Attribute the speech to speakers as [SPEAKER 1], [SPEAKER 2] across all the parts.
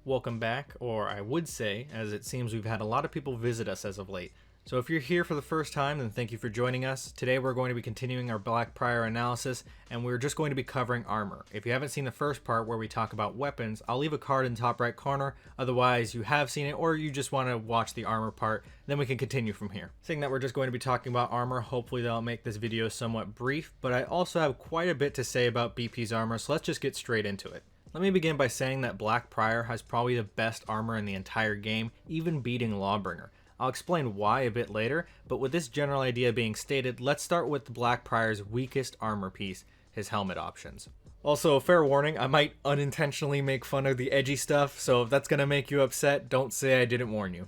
[SPEAKER 1] Welcome back, or I would say, as it seems we've had a lot of people visit us as of late. So if you're here for the first time, then thank you for joining us. Today we're going to be continuing our Black Prior analysis, and we're just going to be covering armor. If you haven't seen the first part where we talk about weapons, I'll leave a card in the top right corner. Otherwise, you have seen it, or you just want to watch the armor part, then we can continue from here. Saying that we're just going to be talking about armor, hopefully that'll make this video somewhat brief, but I also have quite a bit to say about BP's armor, so let's just get straight into it. Let me begin by saying that Black Prior has probably the best armor in the entire game, even beating Lawbringer. I'll explain why a bit later, but with this general idea being stated, let's start with Black Prior's weakest armor piece, his helmet options. Also, fair warning, I might unintentionally make fun of the edgy stuff, so if that's gonna make you upset, don't say I didn't warn you.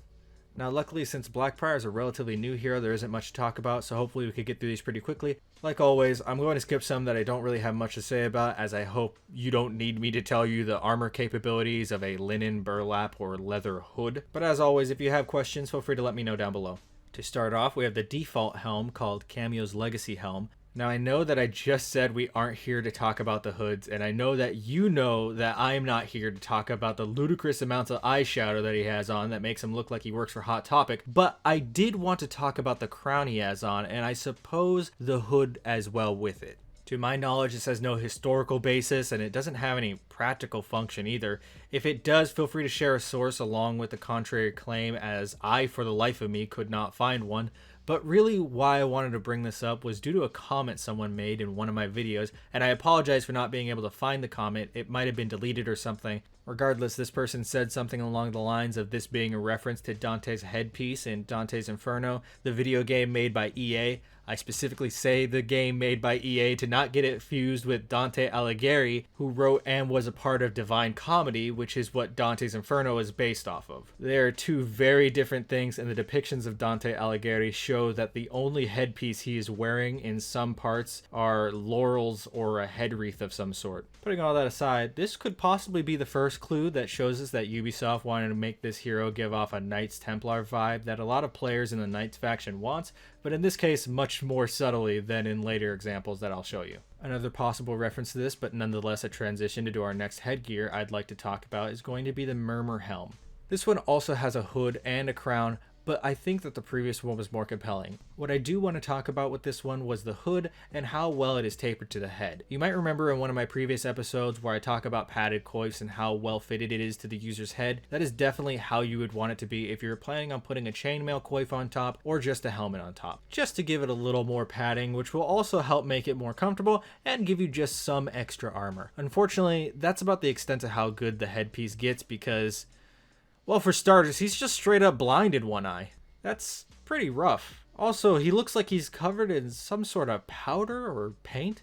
[SPEAKER 1] Now luckily, since Black Prior is a relatively new hero, there isn't much to talk about, so hopefully we could get through these pretty quickly. Like always, I'm going to skip some that I don't really have much to say about, as I hope you don't need me to tell you the armor capabilities of a linen, burlap, or leather hood. But as always, if you have questions, feel free to let me know down below. To start off, we have the default helm called Cameo's Legacy Helm. Now I know that I just said we aren't here to talk about the hoods, and I know that I'm not here to talk about the ludicrous amounts of eyeshadow that he has on that makes him look like he works for Hot Topic, but I did want to talk about the crown he has on, and I suppose the hood as well with it. To my knowledge, this has no historical basis, and it doesn't have any practical function either. If it does, feel free to share a source along with the contrary claim, as I, for the life of me, could not find one. But really why I wanted to bring this up was due to a comment someone made in one of my videos, and I apologize for not being able to find the comment. It might have been deleted or something. Regardless, this person said something along the lines of this being a reference to Dante's headpiece in Dante's Inferno, the video game made by EA. I specifically say the game made by EA to not get it fused with Dante Alighieri, who wrote and was a part of Divine Comedy, which is what Dante's Inferno is based off of. They are two very different things, and the depictions of Dante Alighieri show that the only headpiece he is wearing in some parts are laurels or a head wreath of some sort. Putting all that aside, this could possibly be the first clue that shows us that Ubisoft wanted to make this hero give off a Knights Templar vibe that a lot of players in the Knights faction wants, but in this case much more subtly than in later examples that I'll show you. Another possible reference to this, but nonetheless a transition into our next headgear I'd like to talk about, is going to be the Murmur Helm. This one also has a hood and a crown, but I think that the previous one was more compelling. What I do want to talk about with this one was the hood and how well it is tapered to the head. You might remember in one of my previous episodes where I talk about padded coifs and how well fitted it is to the user's head. That is definitely how you would want it to be if you're planning on putting a chainmail coif on top or just a helmet on top. Just to give it a little more padding, which will also help make it more comfortable and give you just some extra armor. Unfortunately, that's about the extent of how good the headpiece gets because, well, for starters, he's just straight up blind in one eye. That's pretty rough. Also, he looks like he's covered in some sort of powder or paint.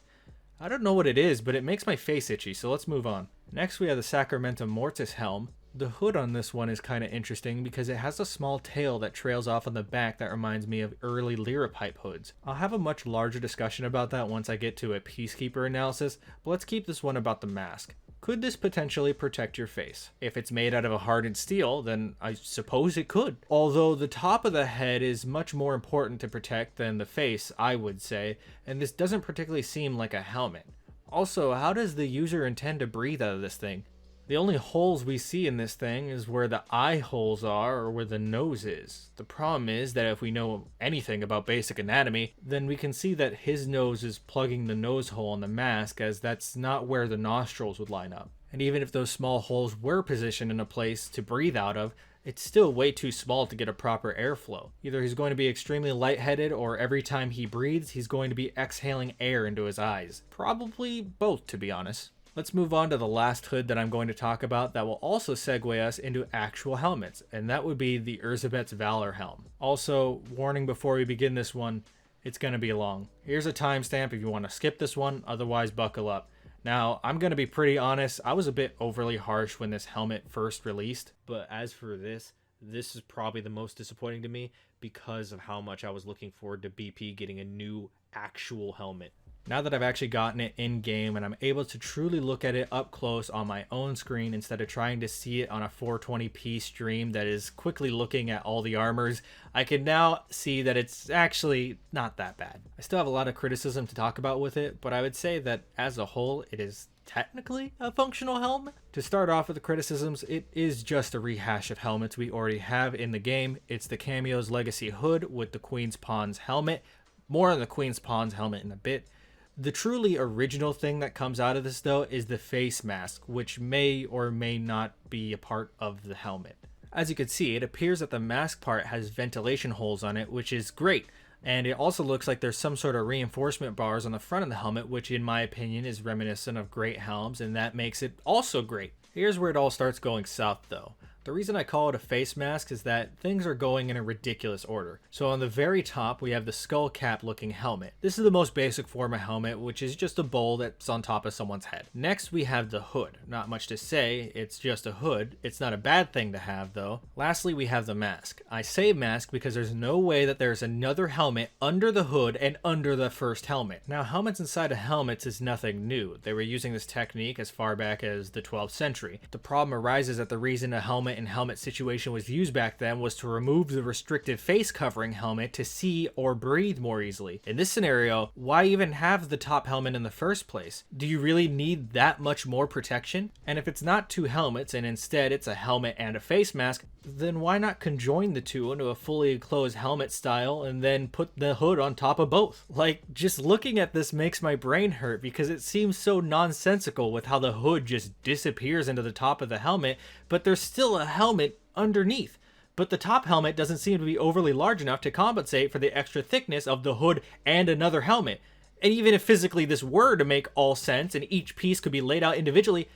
[SPEAKER 1] I don't know what it is, but it makes my face itchy, so let's move on. Next, we have the Sacramentum Helm. The hood on this one is kind of interesting because it has a small tail that trails off on the back that reminds me of early Lyra-pipe hoods. I'll have a much larger discussion about that once I get to a Peacekeeper analysis, but let's keep this one about the mask. Could this potentially protect your face? If it's made out of a hardened steel, then I suppose it could. Although the top of the head is much more important to protect than the face, I would say, and this doesn't particularly seem like a helmet. Also, how does the user intend to breathe out of this thing? The only holes we see in this thing is where the eye holes are or where the nose is. The problem is that if we know anything about basic anatomy, then we can see that his nose is plugging the nose hole in the mask, as that's not where the nostrils would line up. And even if those small holes were positioned in a place to breathe out of, it's still way too small to get a proper airflow. Either he's going to be extremely lightheaded, or every time he breathes, he's going to be exhaling air into his eyes. Probably both, to be honest. Let's move on to the last hood that I'm going to talk about that will also segue us into actual helmets, and that would be the Erzsébet's Valor Helm. Also, warning before we begin this one, it's going to be long. Here's a timestamp if you want to skip this one, otherwise buckle up. Now, I'm going to be pretty honest, I was a bit overly harsh when this helmet first released, but as for this is probably the most disappointing to me because of how much I was looking forward to BP getting a new actual helmet. Now that I've actually gotten it in game and I'm able to truly look at it up close on my own screen instead of trying to see it on a 420p stream that is quickly looking at all the armors, I can now see that it's actually not that bad. I still have a lot of criticism to talk about with it, but I would say that as a whole, it is technically a functional helmet. To start off with the criticisms, it is just a rehash of helmets we already have in the game. It's the Cameo's Legacy hood with the Queenspons Helmet. More on the Queenspons Helmet in a bit. The truly original thing that comes out of this, though, is the face mask, which may or may not be a part of the helmet. As you can see, it appears that the mask part has ventilation holes on it, which is great. And it also looks like there's some sort of reinforcement bars on the front of the helmet, which in my opinion is reminiscent of great helms, and that makes it also great. Here's where it all starts going south, though. The reason I call it a face mask is that things are going in a ridiculous order. So on the very top, we have the skull cap looking helmet. This is the most basic form of helmet, which is just a bowl that's on top of someone's head. Next, we have the hood. Not much to say, it's just a hood. It's not a bad thing to have, though. Lastly, we have the mask. I say mask because there's no way that there's another helmet under the hood and under the first helmet. Now, helmets inside of helmets is nothing new. They were using this technique as far back as the 12th century. The problem arises that the reason a helmet and helmet situation was used back then was to remove the restrictive face covering helmet to see or breathe more easily. In this scenario, why even have the top helmet in the first place? Do you really need that much more protection? And if it's not two helmets and instead it's a helmet and a face mask, then why not conjoin the two into a fully enclosed helmet style and then put the hood on top of both? Like, just looking at this makes my brain hurt because it seems so nonsensical with how the hood just disappears into the top of the helmet, but there's still a helmet underneath. But the top helmet doesn't seem to be overly large enough to compensate for the extra thickness of the hood and another helmet. And even if physically this were to make all sense and each piece could be laid out individually,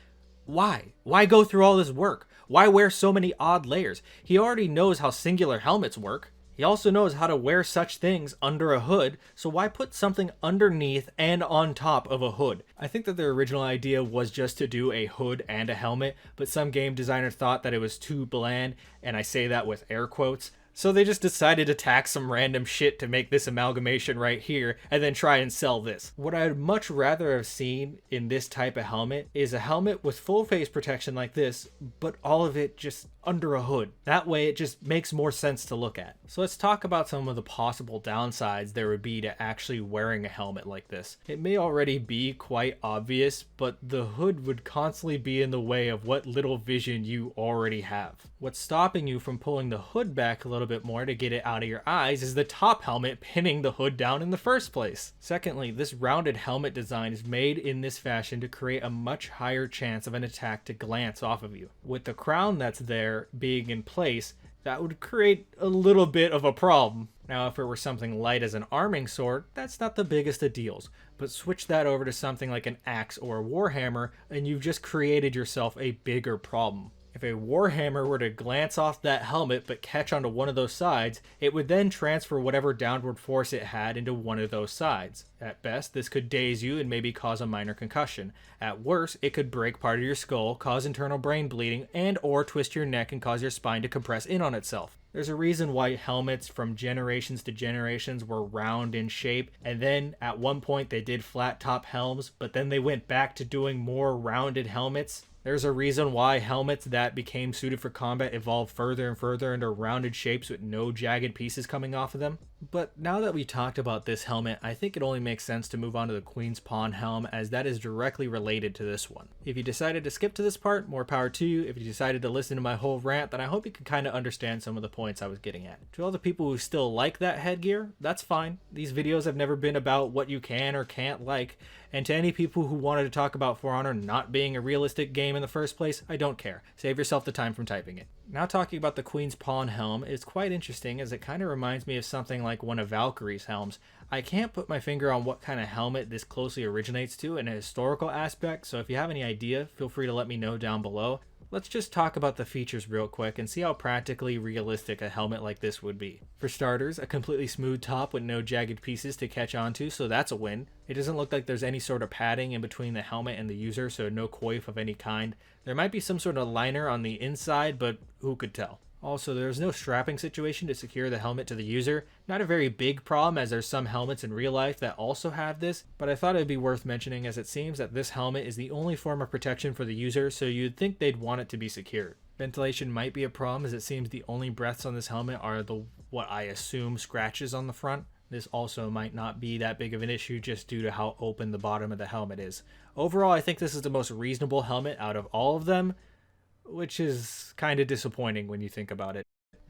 [SPEAKER 1] why? Why go through all this work? Why wear so many odd layers? He already knows how singular helmets work. He also knows how to wear such things under a hood, so why put something underneath and on top of a hood? I think that their original idea was just to do a hood and a helmet, but some game designer thought that it was too bland, and I say that with air quotes. So they just decided to tack some random shit to make this amalgamation right here and then try and sell this. What I'd much rather have seen in this type of helmet is a helmet with full face protection like this, but all of it just under a hood. That way it just makes more sense to look at. So let's talk about some of the possible downsides there would be to actually wearing a helmet like this. It may already be quite obvious, but the hood would constantly be in the way of what little vision you already have. What's stopping you from pulling the hood back a little bit more to get it out of your eyes is the top helmet pinning the hood down in the first place. Secondly, this rounded helmet design is made in this fashion to create a much higher chance of an attack to glance off of you. With the crown that's there being in place, that would create a little bit of a problem. Now, if it were something light as an arming sword, that's not the biggest of deals, but switch that over to something like an axe or a warhammer and you've just created yourself a bigger problem. If a warhammer were to glance off that helmet but catch onto one of those sides, it would then transfer whatever downward force it had into one of those sides. At best, this could daze you and maybe cause a minor concussion. At worst, it could break part of your skull, cause internal brain bleeding, and or twist your neck and cause your spine to compress in on itself. There's a reason why helmets from generations to generations were round in shape, and then at one point they did flat top helms, but then they went back to doing more rounded helmets. There's a reason why helmets that became suited for combat evolved further and further into rounded shapes with no jagged pieces coming off of them. But now that we talked about this helmet, I think it only makes sense to move on to the Queenspons Helm, as that is directly related to this one. If you decided to skip to this part, more power to you. If you decided to listen to my whole rant, then I hope you can kind of understand some of the points I was getting at. To all the people who still like that headgear, that's fine. These videos have never been about what you can or can't like. And to any people who wanted to talk about For Honor not being a realistic game in the first place, I don't care. Save yourself the time from typing it. Now talking about the Queenspons Helm, it's quite interesting as it kind of reminds me of something like one of Valkyrie's helms. I can't put my finger on what kind of helmet this closely originates to in a historical aspect, so if you have any idea, feel free to let me know down below. Let's just talk about the features real quick and see how practically realistic a helmet like this would be. For starters, a completely smooth top with no jagged pieces to catch onto, so that's a win. It doesn't look like there's any sort of padding in between the helmet and the user, so no coif of any kind. There might be some sort of liner on the inside, but who could tell? Also, there's no strapping situation to secure the helmet to the user. Not a very big problem, as there's some helmets in real life that also have this, but I thought it'd be worth mentioning as it seems that this helmet is the only form of protection for the user, so you'd think they'd want it to be secured. Ventilation might be a problem, as it seems the only breaths on this helmet are the what I assume scratches on the front. This also might not be that big of an issue just due to how open the bottom of the helmet is. Overall, I think this is the most reasonable helmet out of all of them, which is kind of disappointing when you think about it.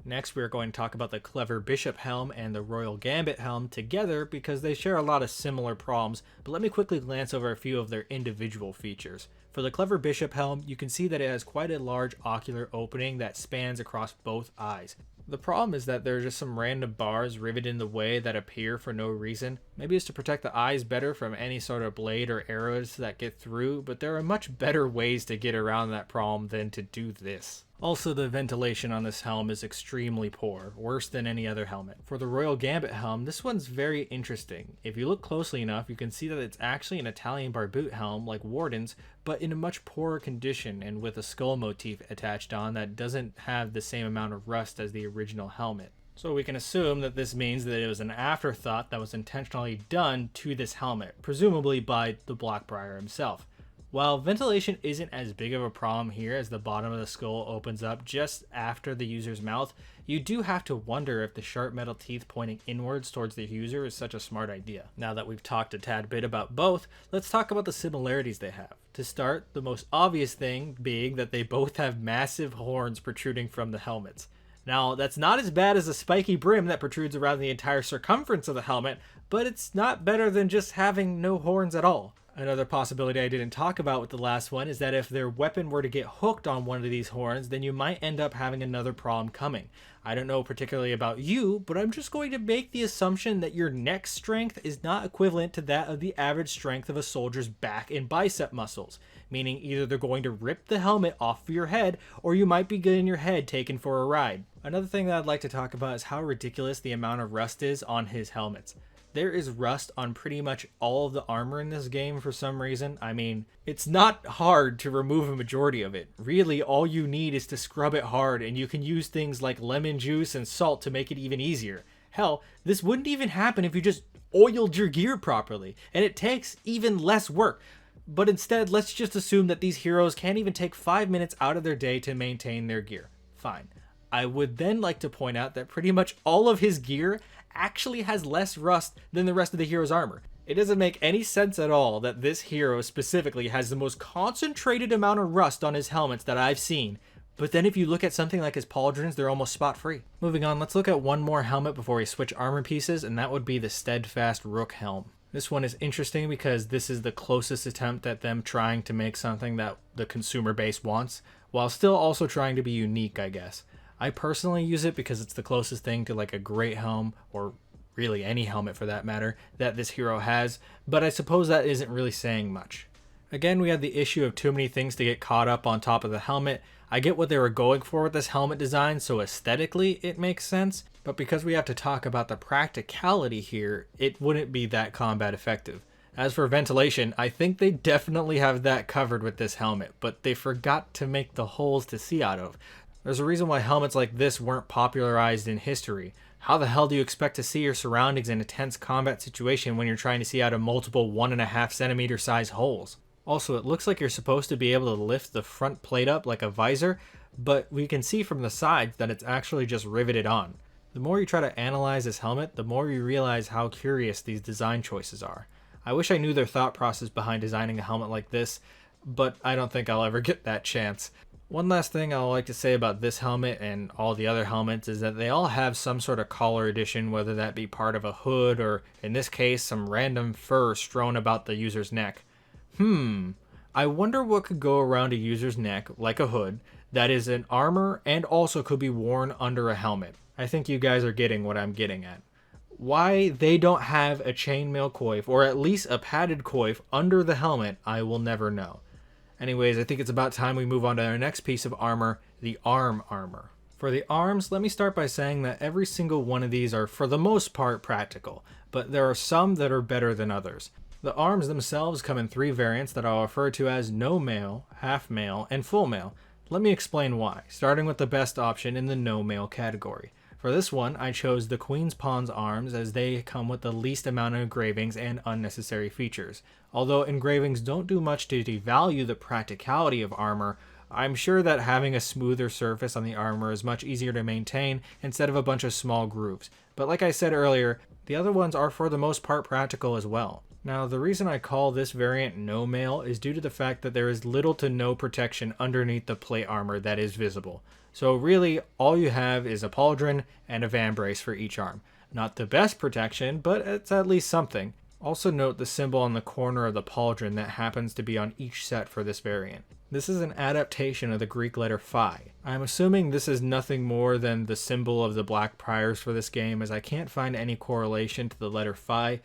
[SPEAKER 1] Next, we're going to talk about the Clever Bishop Helm and the Royal Gambit Helm together because they share a lot of similar problems, but let me quickly glance over a few of their individual features. For the Clever Bishop Helm, you can see that it has quite a large ocular opening that spans across both eyes. The problem is that there are just some random bars riveted in the way that appear for no reason. Maybe it's to protect the eyes better from any sort of blade or arrows that get through, but there are much better ways to get around that problem than to do this. Also, the ventilation on this helm is extremely poor, worse than any other helmet. For the Royal Gambit helm, this one's very interesting. If you look closely enough, you can see that it's actually an Italian barboot helm like Warden's, but in a much poorer condition and with a skull motif attached on that doesn't have the same amount of rust as the original helmet. So we can assume that this means that it was an afterthought that was intentionally done to this helmet, presumably by the Blackbriar himself. While ventilation isn't as big of a problem here as the bottom of the skull opens up just after the user's mouth, you do have to wonder if the sharp metal teeth pointing inwards towards the user is such a smart idea. Now that we've talked a tad bit about both, let's talk about the similarities they have. To start, the most obvious thing being that they both have massive horns protruding from the helmets. Now, that's not as bad as a spiky brim that protrudes around the entire circumference of the helmet, but it's not better than just having no horns at all. Another possibility I didn't talk about with the last one is that if their weapon were to get hooked on one of these horns, then you might end up having another problem coming. I don't know particularly about you, but I'm just going to make the assumption that your neck strength is not equivalent to that of the average strength of a soldier's back and bicep muscles, meaning either they're going to rip the helmet off of your head, or you might be getting your head taken for a ride. Another thing that I'd like to talk about is how ridiculous the amount of rust is on his helmets. There is rust on pretty much all of the armor in this game for some reason. I mean, it's not hard to remove a majority of it. Really, all you need is to scrub it hard, and you can use things like lemon juice and salt to make it even easier. Hell, this wouldn't even happen if you just oiled your gear properly, and it takes even less work. But instead, let's just assume that these heroes can't even take 5 minutes out of their day to maintain their gear. Fine. I would then like to point out that pretty much all of his gear actually has less rust than the rest of the hero's armor. It doesn't make any sense at all that this hero specifically has the most concentrated amount of rust on his helmets that I've seen, but then if you look at something like his pauldrons, they're almost spot free. Moving on, let's look at one more helmet before we switch armor pieces, and that would be the Steadfast Rook Helm. This one is interesting because this is the closest attempt at them trying to make something that the consumer base wants, while still also trying to be unique, I guess. I personally use it because it's the closest thing to like a great helm, or really any helmet for that matter, that this hero has, but I suppose that isn't really saying much. Again, we have the issue of too many things to get caught up on top of the helmet. I get what they were going for with this helmet design, so aesthetically it makes sense, but because we have to talk about the practicality here, it wouldn't be that combat effective. As for ventilation, I think they definitely have that covered with this helmet, but they forgot to make the holes to see out of. There's a reason why helmets like this weren't popularized in history. How the hell do you expect to see your surroundings in a tense combat situation when you're trying to see out of multiple 1.5 centimeter size holes? Also, it looks like you're supposed to be able to lift the front plate up like a visor, but we can see from the sides that it's actually just riveted on. The more you try to analyze this helmet, the more you realize how curious these design choices are. I wish I knew their thought process behind designing a helmet like this, but I don't think I'll ever get that chance. One last thing I'd like to say about this helmet and all the other helmets is that they all have some sort of collar addition, whether that be part of a hood or, in this case, some random fur strewn about the user's neck. I wonder what could go around a user's neck, like a hood, that is an armor and also could be worn under a helmet. I think you guys are getting what I'm getting at. Why they don't have a chainmail coif, or at least a padded coif, under the helmet, I will never know. Anyways, I think it's about time we move on to our next piece of armor, the arm armor. For the arms, let me start by saying that every single one of these are for the most part practical, but there are some that are better than others. The arms themselves come in 3 variants that I'll refer to as no mail, half mail, and full mail. Let me explain why, starting with the best option in the no mail category. For this one, I chose the Queenspons arms as they come with the least amount of engravings and unnecessary features. Although engravings don't do much to devalue the practicality of armor, I'm sure that having a smoother surface on the armor is much easier to maintain instead of a bunch of small grooves. But like I said earlier, The other ones are for the most part practical as well. Now, the reason I call this variant no mail is due to the fact that there is little to no protection underneath the plate armor that is visible. So really, all you have is a pauldron and a vambrace for each arm. Not the best protection, but it's at least something. Also note the symbol on the corner of the pauldron that happens to be on each set for this variant. This is an adaptation of the Greek letter phi. I'm assuming this is nothing more than the symbol of the Black Priors for this game, as I can't find any correlation to the letter phi.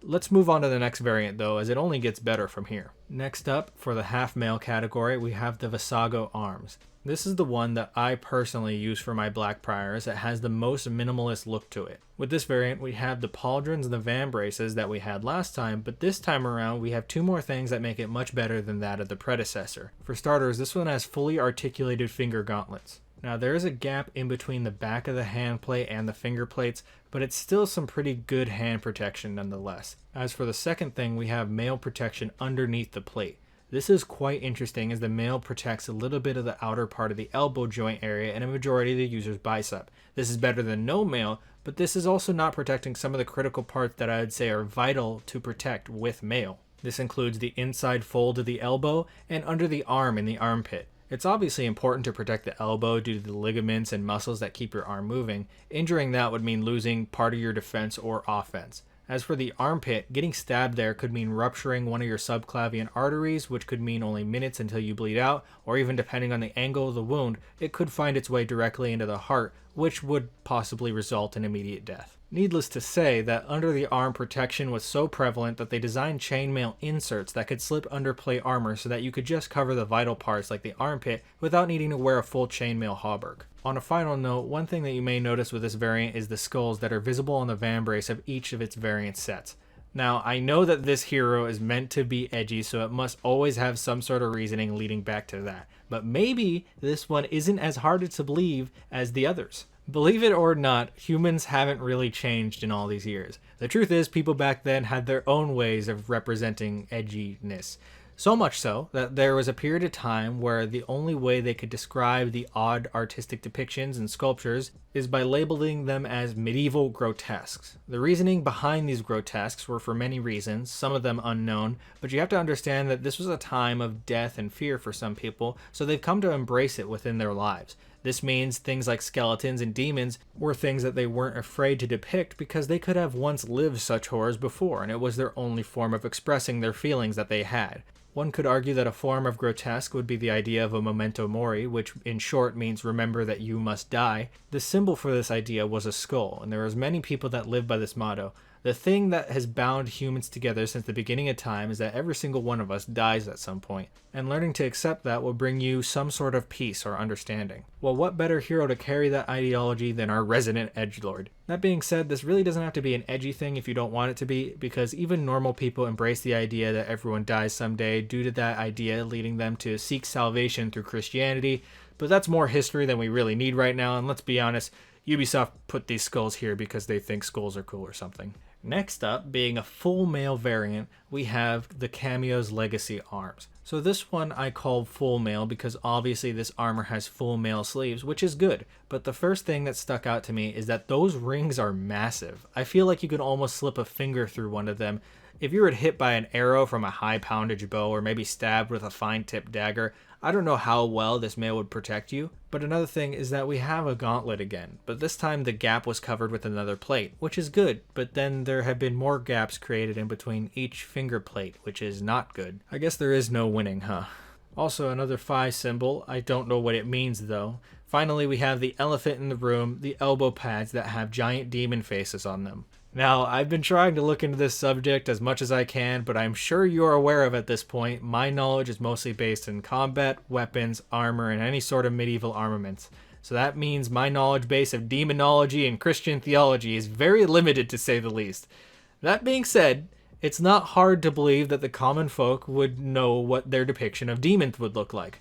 [SPEAKER 1] Let's move on to the next variant though, as it only gets better from here. Next up, for the half mail category, we have the Visago arms. This is the one that I personally use for my Black Priors that has the most minimalist look to it. With this variant, we have the pauldrons and the vambraces that we had last time, but this time around we have two more things that make it much better than that of the predecessor. For starters, this one has fully articulated finger gauntlets. Now there is a gap in between the back of the hand plate and the finger plates, but it's still some pretty good hand protection nonetheless. As for the second thing, we have mail protection underneath the plate. This is quite interesting as the mail protects a little bit of the outer part of the elbow joint area and a majority of the user's bicep. This is better than no mail, but this is also not protecting some of the critical parts that I would say are vital to protect with mail. This includes the inside fold of the elbow and under the arm in the armpit. It's obviously important to protect the elbow due to the ligaments and muscles that keep your arm moving. Injuring that would mean losing part of your defense or offense. As for the armpit, getting stabbed there could mean rupturing one of your subclavian arteries, which could mean only minutes until you bleed out, or even depending on the angle of the wound, it could find its way directly into the heart, which would possibly result in immediate death. Needless to say that under the arm protection was so prevalent that they designed chainmail inserts that could slip under plate armor so that you could just cover the vital parts like the armpit without needing to wear a full chainmail hauberk. On a final note, one thing that you may notice with this variant is the skulls that are visible on the vambrace of each of its variant sets. Now, I know that this hero is meant to be edgy, so it must always have some sort of reasoning leading back to that. But maybe this one isn't as hard to believe as the others. Believe it or not, humans haven't really changed in all these years. The truth is, people back then had their own ways of representing edginess. So much so that there was a period of time where the only way they could describe the odd artistic depictions and sculptures is by labeling them as medieval grotesques. The reasoning behind these grotesques were for many reasons, some of them unknown, but you have to understand that this was a time of death and fear for some people, so they've come to embrace it within their lives. This means things like skeletons and demons were things that they weren't afraid to depict because they could have once lived such horrors before, and it was their only form of expressing their feelings that they had. One could argue that a form of grotesque would be the idea of a memento mori, which in short means remember that you must die. The symbol for this idea was a skull, and there are many people that live by this motto. The thing that has bound humans together since the beginning of time is that every single one of us dies at some point, and learning to accept that will bring you some sort of peace or understanding. Well, what better hero to carry that ideology than our resident edgelord? That being said, this really doesn't have to be an edgy thing if you don't want it to be, because even normal people embrace the idea that everyone dies someday due to that idea leading them to seek salvation through Christianity, but that's more history than we really need right now, and let's be honest, Ubisoft put these skulls here because they think skulls are cool or something. Next up, being a full mail variant, we have the Cameo's Legacy arms. So this one I call full mail because obviously this armor has full mail sleeves, which is good. But the first thing that stuck out to me is that those rings are massive. I feel like you could almost slip a finger through one of them. If you were hit by an arrow from a high poundage bow or maybe stabbed with a fine tipped dagger, I don't know how well this mail would protect you. But another thing is that we have a gauntlet again, but this time the gap was covered with another plate, which is good, but then there have been more gaps created in between each finger plate, which is not good. I guess there is no winning, huh? Also another phi symbol, I don't know what it means though. Finally, we have the elephant in the room, the elbow pads that have giant demon faces on them. Now, I've been trying to look into this subject as much as I can, but I'm sure you're aware of at this point, my knowledge is mostly based in combat, weapons, armor, and any sort of medieval armaments. So that means my knowledge base of demonology and Christian theology is very limited to say the least. That being said, it's not hard to believe that the common folk would know what their depiction of demons would look like.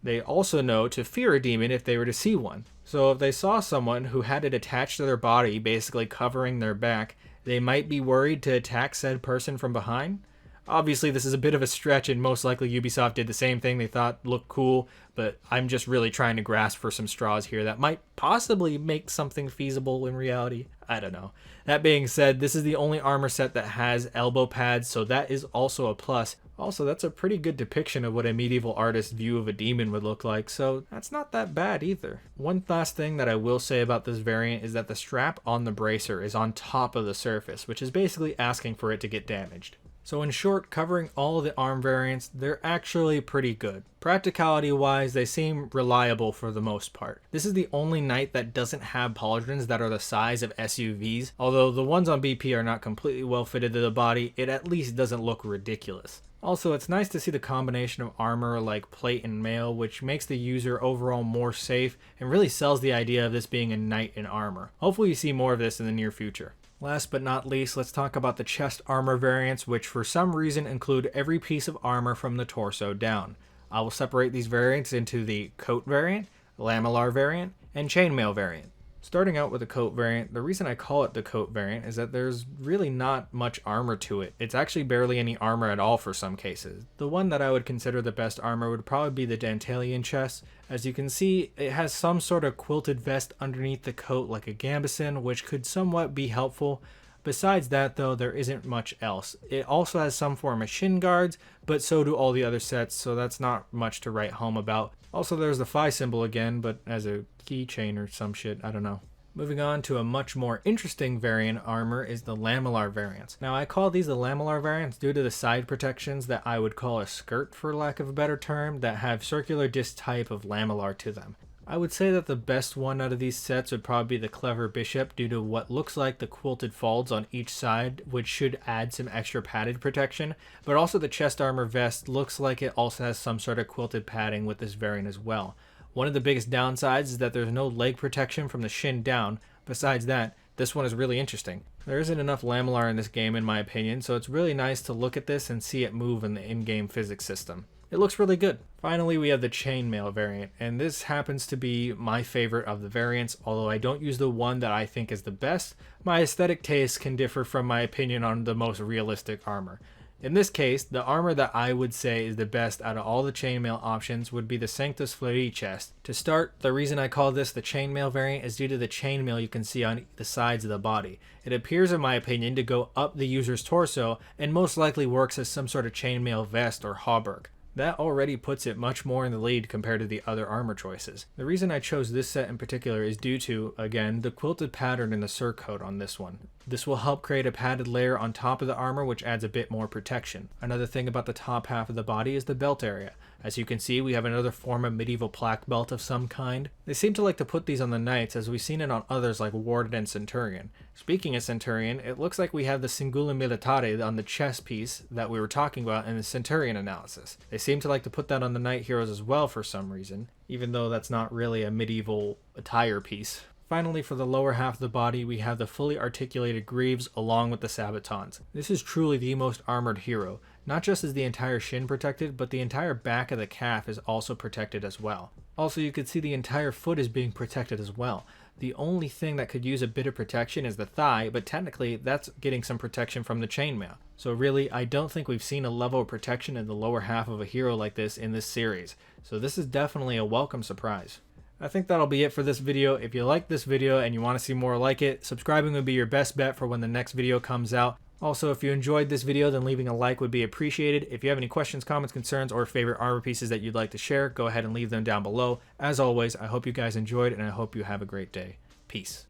[SPEAKER 1] They also know to fear a demon if they were to see one. So if they saw someone who had it attached to their body, basically covering their back, they might be worried to attack said person from behind. Obviously, this is a bit of a stretch, and most likely Ubisoft did the same thing. They thought looked cool, but I'm just really trying to grasp for some straws here that might possibly make something feasible in reality. I don't know. That being said, this is the only armor set that has elbow pads, so that is also a plus. Also, that's a pretty good depiction of what a medieval artist's view of a demon would look like, so that's not that bad either. One last thing that I will say about this variant is that the strap on the bracer is on top of the surface, which is basically asking for it to get damaged. So in short, covering all the arm variants, they're actually pretty good. Practicality wise, they seem reliable for the most part. This is the only knight that doesn't have pauldrons that are the size of SUVs. Although the ones on BP are not completely well fitted to the body, it at least doesn't look ridiculous. Also, it's nice to see the combination of armor like plate and mail, which makes the user overall more safe and really sells the idea of this being a knight in armor. Hopefully you see more of this in the near future. Last but not least, let's talk about the chest armor variants, which for some reason include every piece of armor from the torso down. I will separate these variants into the coat variant, lamellar variant, and chainmail variant. Starting out with the coat variant, the reason I call it the coat variant is that there's really not much armor to it. It's actually barely any armor at all for some cases. The one that I would consider the best armor would probably be the Dantalian chest. As you can see, it has some sort of quilted vest underneath the coat like a gambeson, which could somewhat be helpful. Besides that though, there isn't much else. It also has some form of shin guards, but so do all the other sets, so that's not much to write home about. Also, there's the phi symbol again, but as a keychain or some shit, I don't know. Moving on to a much more interesting variant armor is the lamellar variants. Now I call these the lamellar variants due to the side protections that I would call a skirt for lack of a better term that have circular disc type of lamellar to them. I would say that the best one out of these sets would probably be the Clever Bishop due to what looks like the quilted folds on each side, which should add some extra padded protection, but also the chest armor vest looks like it also has some sort of quilted padding with this variant as well. One of the biggest downsides is that there's no leg protection from the shin down. Besides that, this one is really interesting. There isn't enough lamellar in this game in my opinion, so it's really nice to look at this and see it move in the in-game physics system. It looks really good. Finally, we have the chainmail variant, and this happens to be my favorite of the variants, although I don't use the one that I think is the best. My aesthetic taste can differ from my opinion on the most realistic armor. In this case, the armor that I would say is the best out of all the chainmail options would be the Sanctus Fleury chest. To start, the reason I call this the chainmail variant is due to the chainmail you can see on the sides of the body. It appears, in my opinion, to go up the user's torso and most likely works as some sort of chainmail vest or hauberk. That already puts it much more in the lead compared to the other armor choices. The reason I chose this set in particular is due to, again, the quilted pattern in the surcoat on this one. This will help create a padded layer on top of the armor, which adds a bit more protection. Another thing about the top half of the body is the belt area. As you can see, we have another form of medieval plaque belt of some kind. They seem to like to put these on the knights, as we've seen it on others like Warden and Centurion. Speaking of Centurion, it looks like we have the Cingulum Militare on the chest piece that we were talking about in the Centurion analysis. They seem to like to put that on the knight heroes as well for some reason, even though that's not really a medieval attire piece. Finally, for the lower half of the body, we have the fully articulated greaves along with the sabatons. This is truly the most armored hero. Not just is the entire shin protected, but the entire back of the calf is also protected as well. Also, you can see the entire foot is being protected as well. The only thing that could use a bit of protection is the thigh, but technically that's getting some protection from the chainmail. So really, I don't think we've seen a level of protection in the lower half of a hero like this in this series. So this is definitely a welcome surprise. I think that'll be it for this video. If you like this video and you want to see more like it, subscribing would be your best bet for when the next video comes out. Also, if you enjoyed this video, then leaving a like would be appreciated. If you have any questions, comments, concerns, or favorite armor pieces that you'd like to share, go ahead and leave them down below. As always, I hope you guys enjoyed and I hope you have a great day. Peace.